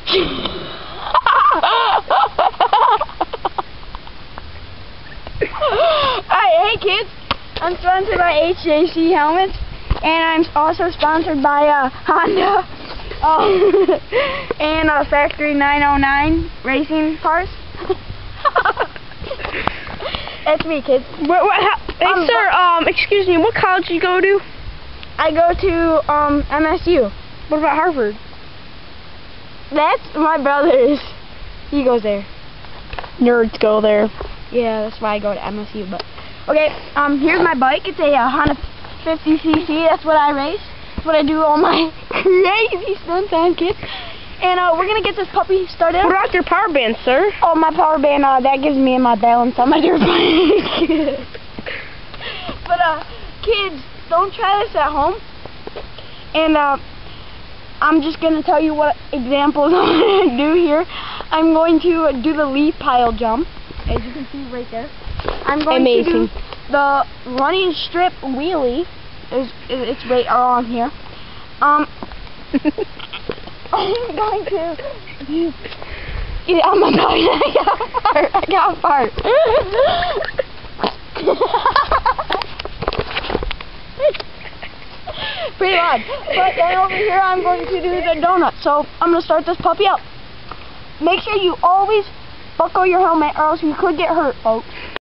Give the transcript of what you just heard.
Alright, hey kids, I'm sponsored by HJC Helmets, and I'm also sponsored by Honda and Factory 909 Racing Parts. That's me, kids. Hey, sir, excuse me, what college do you go to? I go to MSU. What about Harvard? That's my brother's. He goes there. Nerds go there. Yeah, that's why I go to MSU. But okay, here's my bike. It's a Honda 50cc. That's what I race. That's what I do all my crazy stunts on, kids. And we're gonna get this puppy started. What about your power band, sir? Oh, my power band. That gives me my balance on my dirt bike. But kids, don't try this at home. And I'm just gonna tell you what examples I'm gonna do here. I'm going to do the leaf pile jump, as you can see right there. I'm going to do the running strip wheelie. It's right on here. I'm going to get on my belly. I got a fart. Pretty loud. But then over here I'm going to do the donut. So I'm going to start this puppy up. Make sure you always buckle your helmet or else you could get hurt, folks.